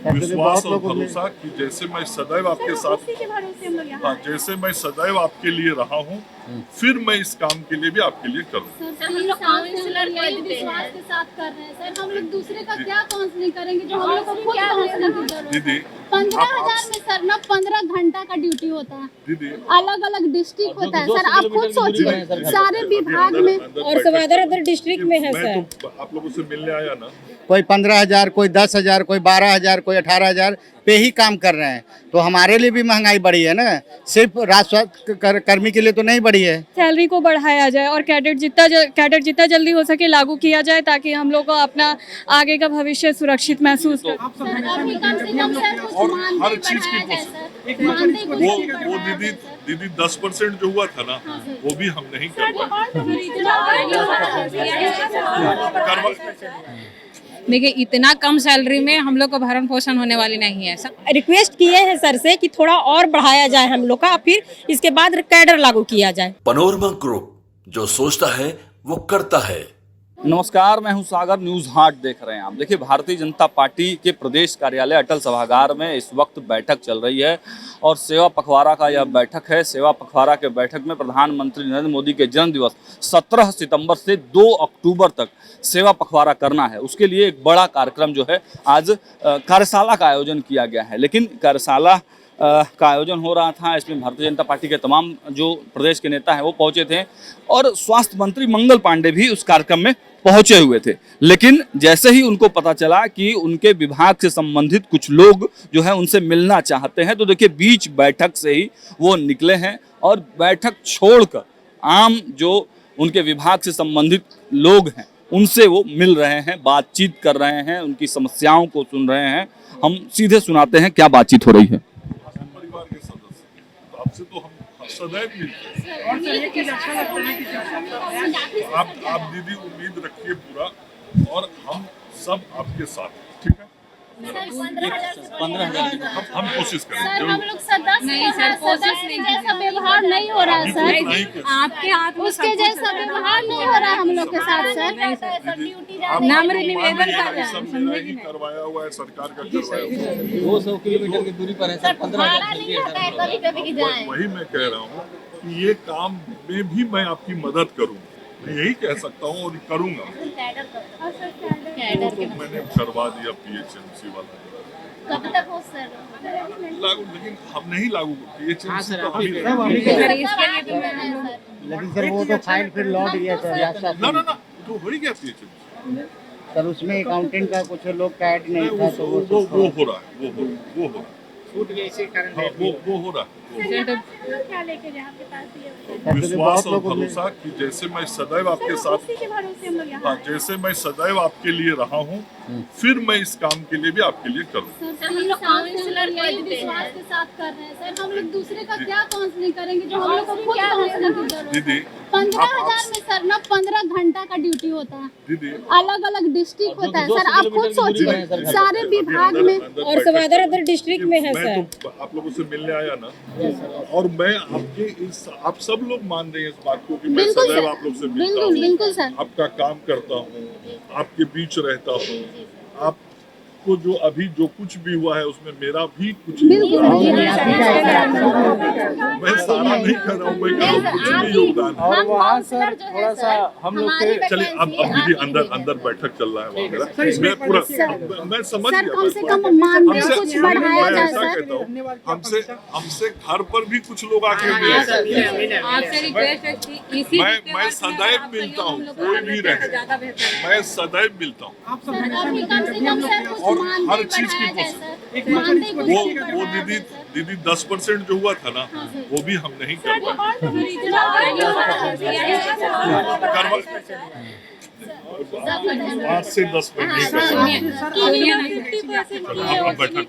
विश्वास और भरोसा कि जैसे मैं सदैव आपके साथ, हाँ, जैसे मैं सदैव आपके लिए रहा हूँ, फिर मैं इस काम के लिए भी आपके लिए करूँ। सर, हम लोग काउंसलर विश्वास के साथ कर रहे हैं सर। हम लोग दूसरे का क्या काउंसलिंग करेंगे जो हम लोग को खुद काउंसलिंग की जरूरत है। दीदी 15,000 में सर ना 15 घंटा का ड्यूटी होता है, दीदी अलग अलग डिस्ट्रिक्ट होता है सर। आप खुद सोचिए सारे विभाग में, और सब अदर डिस्ट्रिक्ट में है मैं सर। तो आप लोगों से मिलने आया ना, कोई 15,000, कोई 10,000, कोई 12,000, कोई 18,000 पे ही काम कर रहे हैं। तो हमारे लिए भी महंगाई बढ़ी है ना, सिर्फ राजस्व कर्मी के लिए तो नहीं बढ़ी है। सैलरी को बढ़ाया जाए और कैडेट जितना जल्दी हो सके लागू किया जाए, ताकि हम लोग को अपना आगे का भविष्य सुरक्षित महसूस कर। सर अभी कम से कम सर कुछ और मानदेय हर चीज की बढ़ाया जाए कोशिश। सर। मानदेय कुछ वो बढ़ाया दीदी जाए सर। दीदी 10% जो हुआ था ना, वो भी हम नहीं देखिए इतना कम सैलरी में हम लोग को भरण पोषण होने वाली नहीं है सर। रिक्वेस्ट किए हैं सर से कि थोड़ा और बढ़ाया जाए हम लोग का, फिर इसके बाद कैडर लागू किया जाए। पनोरमा ग्रुप, जो सोचता है वो करता है। नमस्कार, मैं हूं सागर। न्यूज हाट देख रहे हैं आप। देखिए, भारतीय जनता पार्टी के प्रदेश कार्यालय अटल सभागार में इस वक्त बैठक चल रही है और सेवा पखवाड़ा का यह बैठक है। सेवा पखवाड़ा के बैठक में प्रधानमंत्री नरेंद्र मोदी के जन्म दिवस 17 सितंबर से 2 अक्टूबर तक सेवा पखवाड़ा करना है। उसके लिए एक बड़ा कार्यक्रम जो है आज कार्यशाला का आयोजन किया गया है। लेकिन कार्यशाला का आयोजन हो रहा था, इसमें भारतीय जनता पार्टी के तमाम जो प्रदेश के नेता हैं वो पहुंचे थे और स्वास्थ्य मंत्री मंगल पांडे भी उस कार्यक्रम में पहुंचे हुए थे। लेकिन जैसे ही उनको पता चला कि उनके विभाग से संबंधित कुछ लोग जो है उनसे मिलना चाहते हैं, तो देखिए बीच बैठक से ही वो निकले हैं और बैठक छोड़कर आम जो उनके विभाग से संबंधित लोग हैं उनसे वो मिल रहे हैं, बातचीत कर रहे हैं, उनकी समस्याओं को सुन रहे हैं। हम सीधे सुनाते हैं क्या बातचीत हो रही है। परिवार के सदस्य, आपसे तो हम सदैव मिलते हैं। आप दीदी उम्मीद रखिए पूरा, और हम सब आपके साथ हैं, ठीक है। हम कोशिश करेंगे सर हम जरूर। लोग सदस्य जैसा व्यवहार नहीं हो रहा है सर। आपके हाथ में उसके जैसा व्यवहार नहीं हो रहा है हम लोग के साथ सर। निवेदन कर रहे हैं, सब मेरा ही करवाया हुआ है, सरकार का करवाया हुआ है। 200 किलोमीटर की दूरी पर है सर। 15,000 वही मैं कह रहा हूँ कि ये काम में भी मैं आपकी मदद करूँ, मैं यही कह सकता हूँ और करूँगा। तो मैंने करवा दिया PHMC वाला कब तक हो सर लागू, लेकिन हम नहीं लागू PHMC तो हम ही लेकिन सर वो तो फाइल फिर लौट गया सर। ना तो हो ही गया PHMC सर उसमें अकाउंटेंट का कुछ लोग का ऐड नहीं था, तो वो हो रहा है, वो हो रहा है, हाँ, वो हो रहा है। क्या लेके जाए आपके पास? विश्वास और भरोसा कि जैसे मैं सदैव आपके साथ, हाँ, जैसे मैं सदैव आपके लिए रहा हूँ, फिर मैं इस काम के लिए भी आपके लिए करूँ। सर हम लोग काउंसलर विश्वास के साथ कर रहे हैं सर। हम लोग दूसरे का क्या काउंसलिंग करेंगे जो हम लोग को खुद काउंसलिंग की जरूरत है। दीदी 15,000 में सर ना 15 घंटा का ड्यूटी होता है, दीदी अलग अलग डिस्ट्रिक्ट होता है सर। आप खुद सोचिए सारे विभाग में, और सब अदर डिस्ट्रिक्ट में है मैं सर। तो आप लोगों से मिलने आया ना, और मैं आपके इस, आप सब लोग मान रहे हैं इस बात को कि मैं बिल्कुल सदैव सर, आप लोग से मिलता बिल्कुल हूँ, बिल्कुल सर। आपका काम करता हूँ, आपके बीच रहता हूँ। आपको जो अभी जो कुछ भी हुआ है उसमें मेरा भी कुछ बिल्कुल मैं सारा नहीं कर रहा हूँ, मैं कर रहा हूँ कुछ भी योगदान है। और वहाँ सर थोड़ा सा हम लोग के चलिए अब दीदी अंदर बैठक चल रहा है वहाँ, मैं पूरा मैं समझ सर गया। कम से कम मानदेय कुछ बढ़ाया मैं जाए ऐसा सर। कहता हूँ, हमसे घर पर भी कुछ लोग आके मिले। आपसे रिक्वेस्ट है कि इसी मैं सदैव मिलता हूँ, कोई भी रहे, मैं सदैव मिलता हूँ। सर अभी कम से कम सर कुछ और हर मानदेय चीज की बढ़ाया जाए कोशिश। सर। मानदेय कुछ वो बढ़ाया जाए सर। दीदी 10% जो हुआ था ना, वो भी हम नहीं करवा 5 से 10 महीने बैठक।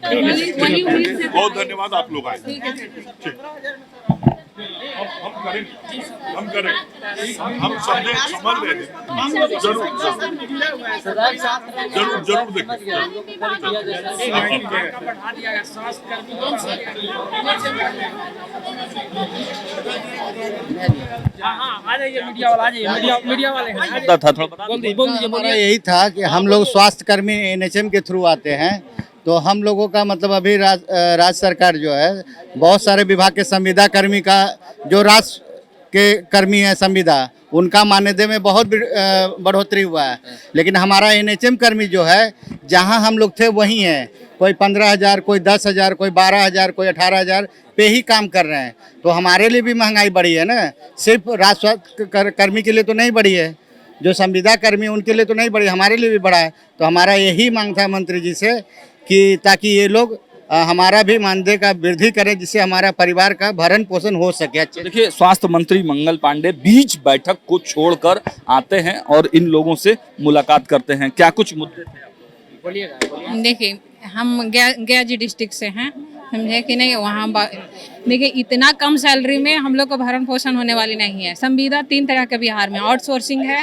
बहुत धन्यवाद, आप लोग आए। ठीक, हम करेंगे, हम समझ रहे थे। जरूर देखेंगे। था थोड़ा बता हमारा यही था कि हम लोग स्वास्थ्य कर्मी NHM के थ्रू आते हैं, तो हम लोगों का मतलब अभी राज्य सरकार जो है बहुत सारे विभाग के संविदा कर्मी का जो राज्य के कर्मी है संविदा उनका मानदेय में बहुत बढ़ोतरी हुआ है, लेकिन हमारा एनएचएम कर्मी जो है जहां हम लोग थे वहीं है, कोई 15,000, कोई 10,000, कोई 12,000, कोई 18,000 पे ही काम कर रहे हैं। तो हमारे लिए भी महंगाई बढ़ी है ना, सिर्फ राज्य कर्मी के लिए तो नहीं बढ़ी है, जो संविदा कर्मी उनके लिए तो नहीं बढ़ी, हमारे लिए भी बढ़ा है। तो हमारा यही मांग था मंत्री जी से कि ताकि ये लोग हमारा भी मानदेय का वृद्धि करें, जिससे हमारा परिवार का भरण पोषण हो सके। देखिए, स्वास्थ्य मंत्री मंगल पांडे बीच बैठक को छोड़कर आते हैं और इन लोगों से मुलाकात करते हैं। क्या कुछ मुद्दे थे? देखिए, हम गया जी डिस्ट्रिक्ट से हैं, समझे कि नहीं। वहाँ देखिए, इतना कम सैलरी में हम लोग को भरण पोषण होने वाली नहीं है। संविदा 3 तरह के बिहार में, आउटसोर्सिंग है,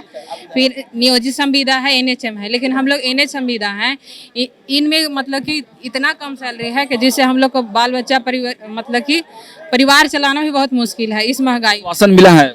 फिर नियोजित संविदा है, एनएचएम है। लेकिन हम लोग एनएच संविदा हैं, इनमें मतलब कि इतना कम सैलरी है कि जिससे हम लोग को बाल बच्चा मतलब कि परिवार चलाना भी बहुत मुश्किल है इस महंगाई। आश्वासन मिला है?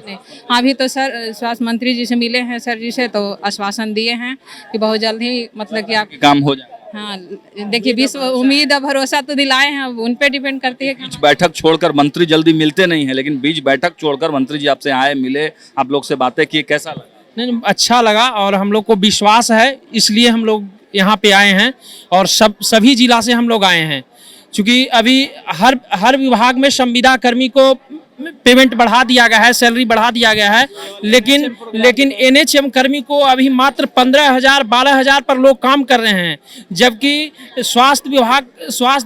हाँ, अभी तो सर स्वास्थ्य मंत्री जी से मिले हैं, सर जी से, तो आश्वासन दिए हैं कि बहुत जल्द ही मतलब कि आप काम हो जाए। हाँ, देखिए, विश्व उम्मीद और भरोसा तो दिलाए हैं, अब उन पे डिपेंड करती है। बीच बैठक छोड़कर मंत्री जल्दी मिलते नहीं है, लेकिन बीच बैठक छोड़कर मंत्री जी आपसे आए, मिले, आप लोग से बातें की, कैसा लगा? नहीं, अच्छा लगा और हम लोग को विश्वास है, इसलिए हम लोग यहाँ पे आए हैं और सभी जिला से हम लोग आए हैं, क्योंकि अभी हर विभाग में संविदा कर्मी को पेमेंट बढ़ा दिया गया है, सैलरी बढ़ा दिया गया है, लेकिन एनएचएम कर्मी को अभी मात्र 15,000 12,000 पर लोग काम कर रहे हैं, जबकि स्वास्थ्य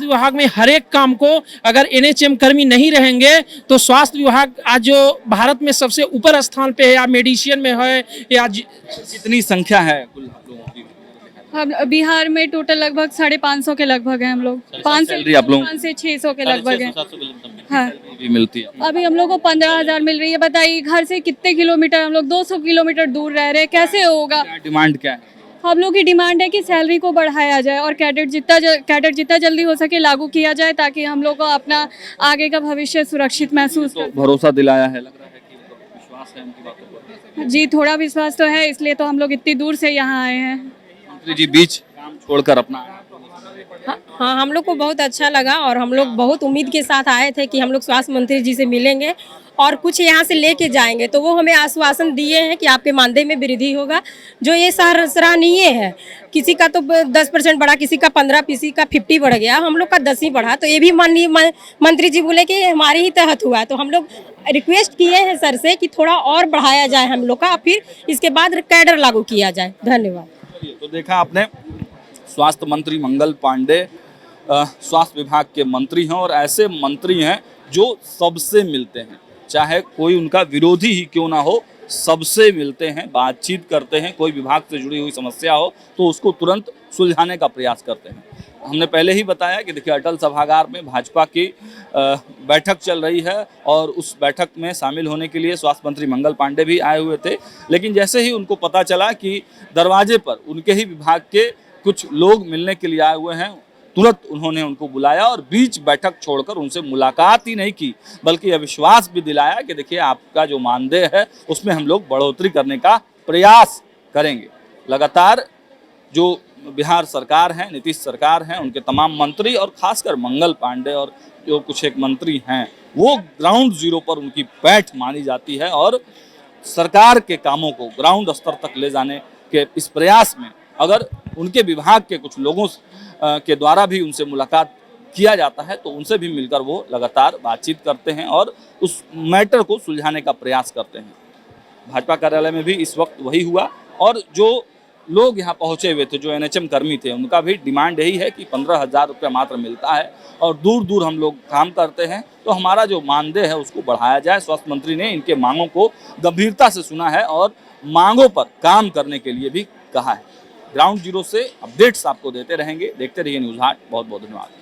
विभाग में हर एक काम को अगर एनएचएम कर्मी नहीं रहेंगे तो स्वास्थ्य विभाग आज जो भारत में सबसे ऊपर स्थान पे है, या मेडिसिन में है, या कितनी संख्या है कुल लोगों की? हम बिहार में टोटल लगभग 550 के लगभग हैं हम लोग। 5 से 600 के लगभग हैं। हाँ, मिलती है। अभी हम लोग को 15,000 मिल रही है। बताइए, घर से कितने किलोमीटर, हम लोग 200 किलोमीटर दूर रह रहे हैं, कैसे होगा? डिमांड क्या है? हम लोग की डिमांड है कि सैलरी को बढ़ाया जाए और कैडेट जितना जल्दी हो सके लागू किया जाए, ताकि हम लोग को अपना आगे का भविष्य सुरक्षित महसूस तो भरोसा दिलाया है, लग रहा है कि विश्वास है उनकी बातों पर। जी, थोड़ा विश्वास तो है, इसलिए तो हम लोग इतनी दूर से यहाँ आए हैं। मंत्री जी बीच काम छोड़कर अपना हाँ, हम लोग को बहुत अच्छा लगा और हम लोग बहुत उम्मीद के साथ आए थे कि हम लोग स्वास्थ्य मंत्री जी से मिलेंगे और कुछ यहाँ से लेके जाएंगे। तो वो हमें आश्वासन दिए हैं कि आपके मानदेय में वृद्धि होगा, जो ये सराहनीय है। किसी का तो 10% बढ़ा, किसी का 15, किसी का 50 बढ़ गया, हम लोग का 10 ही बढ़ा। तो ये भी माननीय मंत्री जी बोले कि हमारे ही तहत हुआ। तो हम लोग रिक्वेस्ट किए हैं सर से कि थोड़ा और बढ़ाया जाए हम लोग का, फिर इसके बाद कैडर लागू किया जाए। धन्यवाद। तो देखा आपने, स्वास्थ्य मंत्री मंगल पांडे स्वास्थ्य विभाग के मंत्री हैं और ऐसे मंत्री हैं जो सबसे मिलते हैं, चाहे कोई उनका विरोधी ही क्यों ना हो, सबसे मिलते हैं, बातचीत करते हैं। कोई विभाग से जुड़ी हुई समस्या हो तो उसको तुरंत सुलझाने का प्रयास करते हैं। हमने पहले ही बताया कि देखिए, अटल सभागार में भाजपा की बैठक चल रही है और उस बैठक में शामिल होने के लिए स्वास्थ्य मंत्री मंगल पांडे भी आए हुए थे। लेकिन जैसे ही उनको पता चला कि दरवाजे पर उनके ही विभाग के कुछ लोग मिलने के लिए आए हुए हैं, तुरंत उन्होंने उनको बुलाया और बीच बैठक छोड़कर उनसे मुलाकात ही नहीं की, बल्कि यह विश्वास भी दिलाया कि देखिए, आपका जो मानदेय है उसमें हम लोग बढ़ोतरी करने का प्रयास करेंगे। लगातार जो बिहार सरकार है, नीतीश सरकार है, उनके तमाम मंत्री और खासकर मंगल पांडे और जो कुछ एक मंत्री हैं, वो ग्राउंड जीरो पर उनकी बैठ मानी जाती है और सरकार के कामों को ग्राउंड स्तर तक ले जाने के इस प्रयास में अगर उनके विभाग के कुछ लोगों के द्वारा भी उनसे मुलाकात किया जाता है तो उनसे भी मिलकर वो लगातार बातचीत करते हैं और उस मैटर को सुलझाने का प्रयास करते हैं। भाजपा कार्यालय में भी इस वक्त वही हुआ और जो लोग यहाँ पहुँचे हुए थे, जो एनएचएम कर्मी थे, उनका भी डिमांड यही है कि 15,000 रुपया मात्र मिलता है और दूर दूर हम लोग काम करते हैं, तो हमारा जो मानदेय है उसको बढ़ाया जाए। स्वास्थ्य मंत्री ने इनके मांगों को गंभीरता से सुना है और मांगों पर काम करने के लिए भी कहा है। ग्राउंड जीरो से अपडेट्स आपको देते रहेंगे। देखते रहिए न्यूज़ हाट। बहुत बहुत धन्यवाद।